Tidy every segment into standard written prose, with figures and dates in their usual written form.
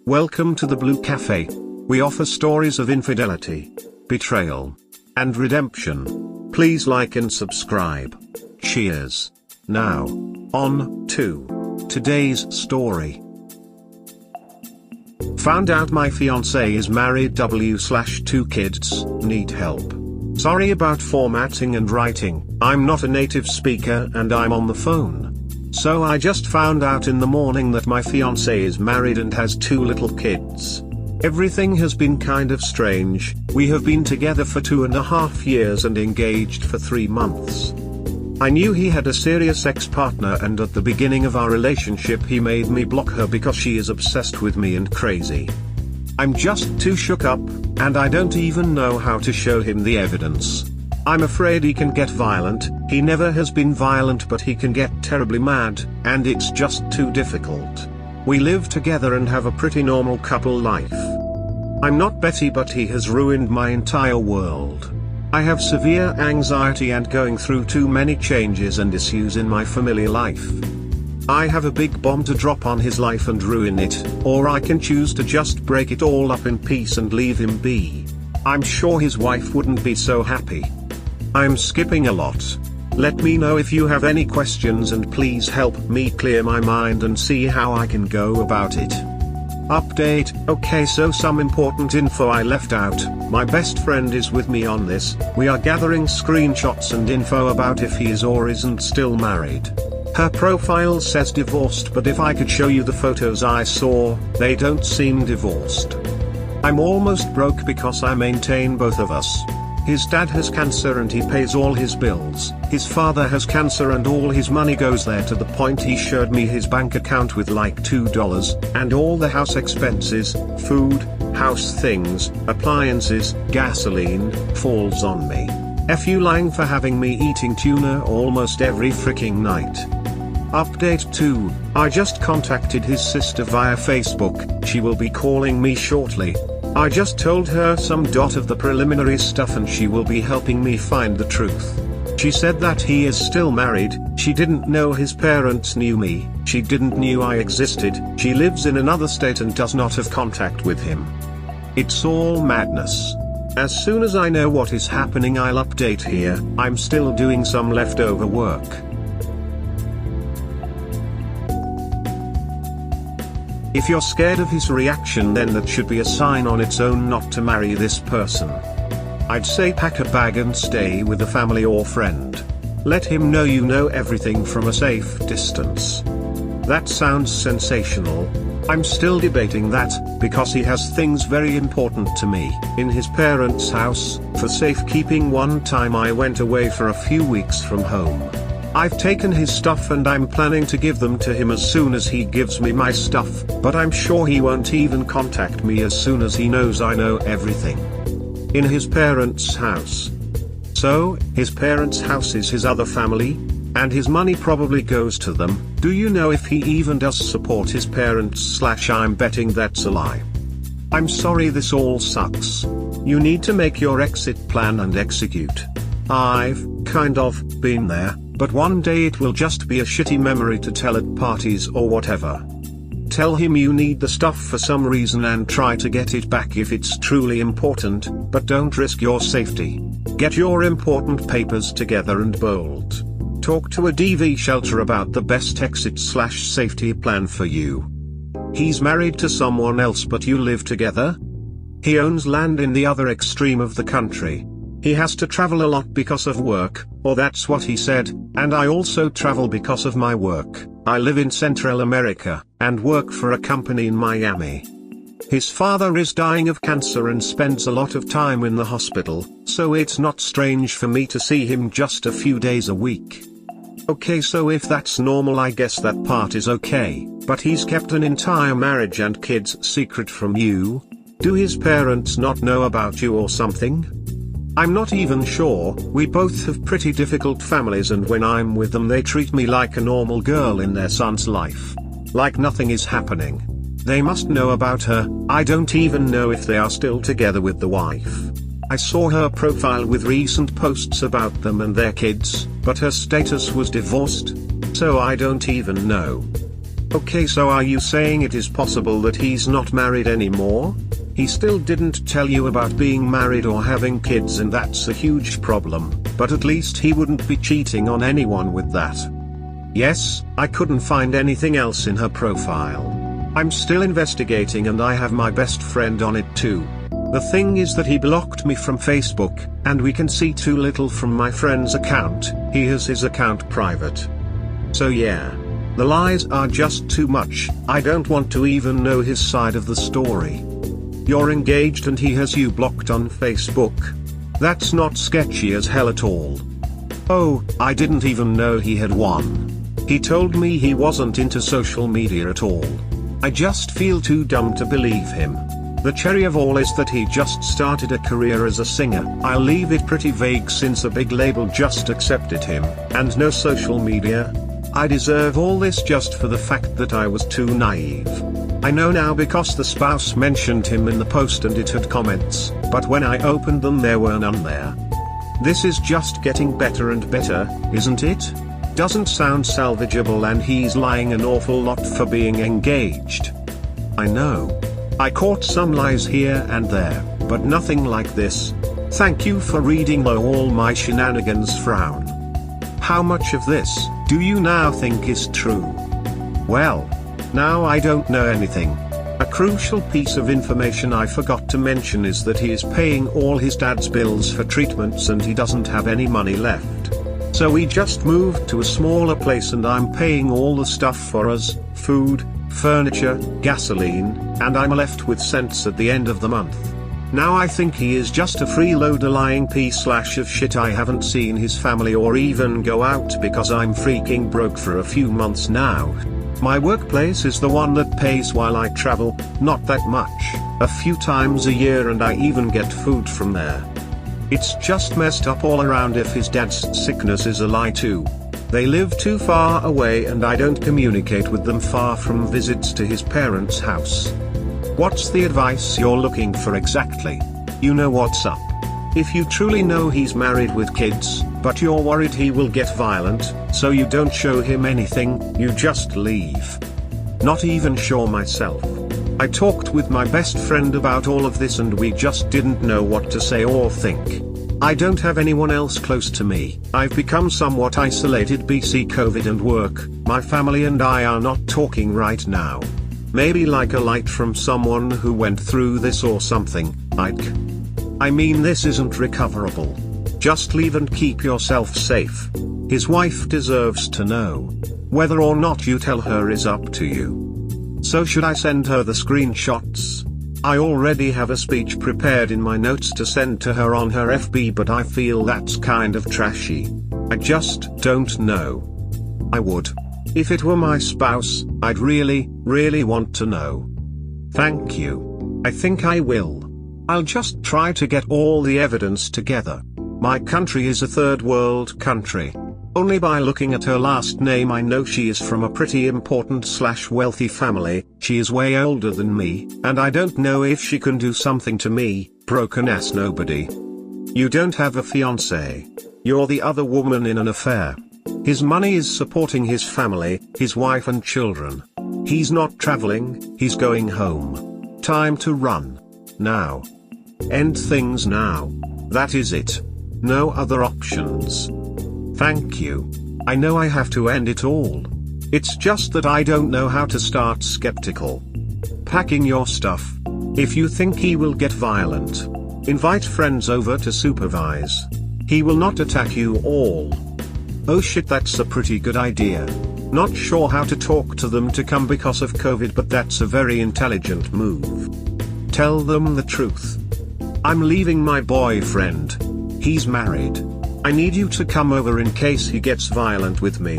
Welcome to the Blue Cafe. We offer stories of infidelity, betrayal, and redemption. Please like and subscribe. Cheers. Now, on to today's story. Found out my fiance is married /2 kids, need help. Sorry about formatting and writing, I'm not a native speaker and I'm on the phone. So I just found out in the morning that my fiance is married and has 2 little kids. Everything has been kind of strange. We have been together for 2.5 years and engaged for 3 months. I knew he had a serious ex-partner, and at the beginning of our relationship he made me block her because she is obsessed with me and crazy. I'm just too shook up, and I don't even know how to show him the evidence. I'm afraid he can get violent. He never has been violent, but he can get terribly mad, and it's just too difficult. We live together and have a pretty normal couple life. I'm not Betty, but he has ruined my entire world. I have severe anxiety and going through too many changes and issues in my familiar life. I have a big bomb to drop on his life and ruin it, or I can choose to just break it all up in peace and leave him be. I'm sure his wife wouldn't be so happy. I'm skipping a lot. Let me know if you have any questions and please help me clear my mind and see how I can go about it. Update. Okay, so some important info I left out. My best friend is with me on this. We are gathering screenshots and info about if he is or isn't still married. Her profile says divorced, but if I could show you the photos I saw, they don't seem divorced. I'm almost broke because I maintain both of us. His dad has cancer and he pays all his bills. His father has cancer and all his money goes there, to the point he showed me his bank account with like $2, and all the house expenses, food, house things, appliances, gasoline, falls on me. F you lying for having me eating tuna almost every freaking night. Update 2. I just contacted his sister via Facebook. She will be calling me shortly. I just told her some of the preliminary stuff and she will be helping me find the truth. She said that he is still married. She didn't know his parents knew me. She didn't knew I existed. She lives in another state and does not have contact with him. It's all madness. As soon as I know what is happening, I'll update here. I'm still doing some leftover work. If you're scared of his reaction, then that should be a sign on its own not to marry this person. I'd say pack a bag and stay with a family or friend. Let him know you know everything from a safe distance. That sounds sensational. I'm still debating that, because he has things very important to me in his parents' house. For safekeeping, one time I went away for a few weeks from home. I've taken his stuff and I'm planning to give them to him as soon as he gives me my stuff, but I'm sure he won't even contact me as soon as he knows I know everything. In his parents' house. So, his parents' house is his other family, and his money probably goes to them. Do you know if he even does support his parents? I'm betting that's a lie. I'm sorry, this all sucks. You need to make your exit plan and execute. I've kind of been there, but one day it will just be a shitty memory to tell at parties or whatever. Tell him you need the stuff for some reason and try to get it back if it's truly important, but don't risk your safety. Get your important papers together and bolt. Talk to a DV shelter about the best exit/safety plan for you. He's married to someone else, but you live together? He owns land in the other extreme of the country. He has to travel a lot because of work, or that's what he said, and I also travel because of my work. I live in Central America, and work for a company in Miami. His father is dying of cancer and spends a lot of time in the hospital, so it's not strange for me to see him just a few days a week. Okay, so if that's normal, I guess that part is okay, but he's kept an entire marriage and kids secret from you? Do his parents not know about you or something? I'm not even sure. We both have pretty difficult families, and when I'm with them they treat me like a normal girl in their son's life. Like nothing is happening. They must know about her. I don't even know if they are still together with the wife. I saw her profile with recent posts about them and their kids, but her status was divorced. So I don't even know. Okay, so are you saying it is possible that he's not married anymore? He still didn't tell you about being married or having kids, and that's a huge problem, but at least he wouldn't be cheating on anyone with that. Yes, I couldn't find anything else in her profile. I'm still investigating and I have my best friend on it too. The thing is that he blocked me from Facebook, and we can see too little from my friend's account. He has his account private. So yeah. The lies are just too much. I don't want to even know his side of the story. You're engaged and he has you blocked on Facebook. That's not sketchy as hell at all. Oh, I didn't even know he had one. He told me he wasn't into social media at all. I just feel too dumb to believe him. The cherry of all is that he just started a career as a singer. I'll leave it pretty vague since a big label just accepted him, and no social media. I deserve all this just for the fact that I was too naive. I know now because the spouse mentioned him in the post and it had comments, but when I opened them there were none there. This is just getting better and better, isn't it? Doesn't sound salvageable, and he's lying an awful lot for being engaged. I know. I caught some lies here and there, but nothing like this. Thank you for reading all my shenanigans. Frown. How much of this do you now think is true? Well, now I don't know anything. A crucial piece of information I forgot to mention is that he is paying all his dad's bills for treatments and he doesn't have any money left. So we just moved to a smaller place and I'm paying all the stuff for us, food, furniture, gasoline, and I'm left with cents at the end of the month. Now I think he is just a freeloader lying piece of shit. I haven't seen his family or even go out because I'm freaking broke for a few months now. My workplace is the one that pays while I travel, not that much, a few times a year, and I even get food from there. It's just messed up all around if his dad's sickness is a lie too. They live too far away and I don't communicate with them far from visits to his parents' house. What's the advice you're looking for exactly? You know what's up. If you truly know he's married with kids, but you're worried he will get violent, so you don't show him anything, you just leave. Not even sure myself. I talked with my best friend about all of this and we just didn't know what to say or think. I don't have anyone else close to me. I've become somewhat isolated. BC COVID and work, my family and I are not talking right now. Maybe like a light from someone who went through this or something. I mean, this isn't recoverable. Just leave and keep yourself safe. His wife deserves to know. Whether or not you tell her is up to you. So should I send her the screenshots? I already have a speech prepared in my notes to send to her on her FB, but I feel that's kind of trashy. I just don't know. I would. If it were my spouse, I'd really want to know. Thank you. I think I will. I'll just try to get all the evidence together. My country is a third world country. Only by looking at her last name I know she is from a pretty important / wealthy family. She is way older than me, and I don't know if she can do something to me, broken ass nobody. You don't have a fiance. You're the other woman in an affair. His money is supporting his family, his wife and children. He's not traveling, he's going home. Time to run. Now. End things now. That is it. No other options. Thank you. I know I have to end it all. It's just that I don't know how to start. Skeptical. Packing your stuff. If you think he will get violent, invite friends over to supervise. He will not attack you all. Oh shit, that's a pretty good idea. Not sure how to talk to them to come because of COVID, but that's a very intelligent move. Tell them the truth. I'm leaving my boyfriend. He's married. I need you to come over in case he gets violent with me.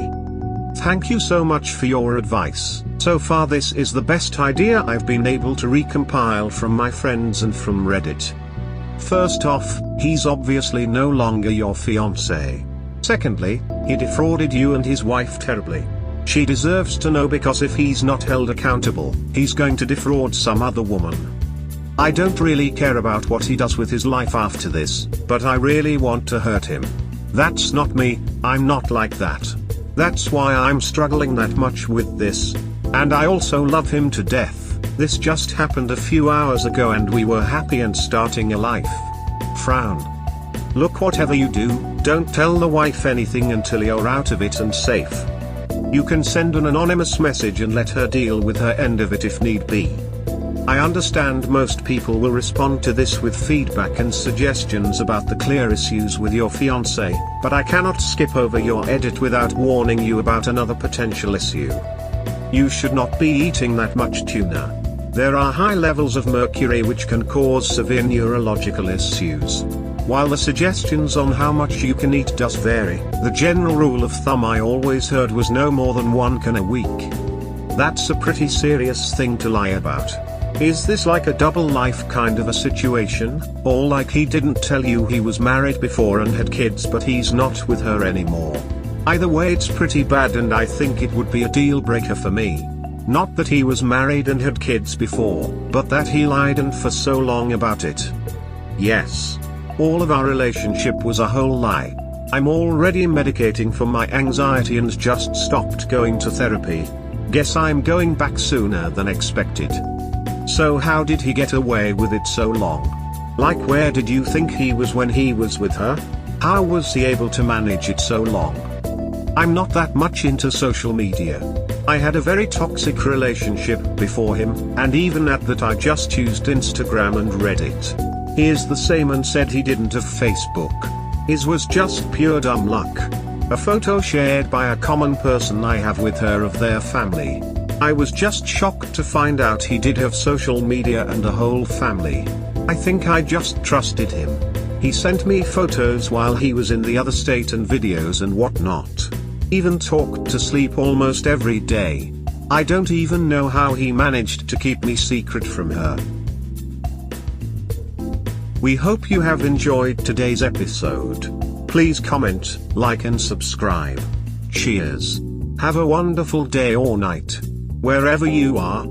Thank you so much for your advice. So far this is the best idea I've been able to recompile from my friends and from Reddit. First off, he's obviously no longer your fiance. Secondly, he defrauded you and his wife terribly. She deserves to know, because if he's not held accountable, he's going to defraud some other woman. I don't really care about what he does with his life after this, but I really want to hurt him. That's not me, I'm not like that. That's why I'm struggling that much with this. And I also love him to death. This just happened a few hours ago and we were happy and starting a life. Frown. Look, whatever you do, don't tell the wife anything until you're out of it and safe. You can send an anonymous message and let her deal with her end of it if need be. I understand most people will respond to this with feedback and suggestions about the clear issues with your fiance, but I cannot skip over your edit without warning you about another potential issue. You should not be eating that much tuna. There are high levels of mercury which can cause severe neurological issues. While the suggestions on how much you can eat does vary, the general rule of thumb I always heard was no more than 1 can a week. That's a pretty serious thing to lie about. Is this like a double life kind of a situation, or like he didn't tell you he was married before and had kids but he's not with her anymore? Either way it's pretty bad and I think it would be a deal breaker for me. Not that he was married and had kids before, but that he lied and for so long about it. Yes. All of our relationship was a whole lie. I'm already medicating for my anxiety and just stopped going to therapy. Guess I'm going back sooner than expected. So how did he get away with it so long? Like, where did you think he was when he was with her? How was he able to manage it so long? I'm not that much into social media. I had a very toxic relationship before him, and even at that I just used Instagram and Reddit. He is the same and said he didn't have Facebook. His was just pure dumb luck. A photo shared by a common person I have with her of their family. I was just shocked to find out he did have social media and a whole family. I think I just trusted him. He sent me photos while he was in the other state and videos and whatnot. Even talked to sleep almost every day. I don't even know how he managed to keep me secret from her. We hope you have enjoyed today's episode. Please comment, like and subscribe. Cheers. Have a wonderful day or night, wherever you are.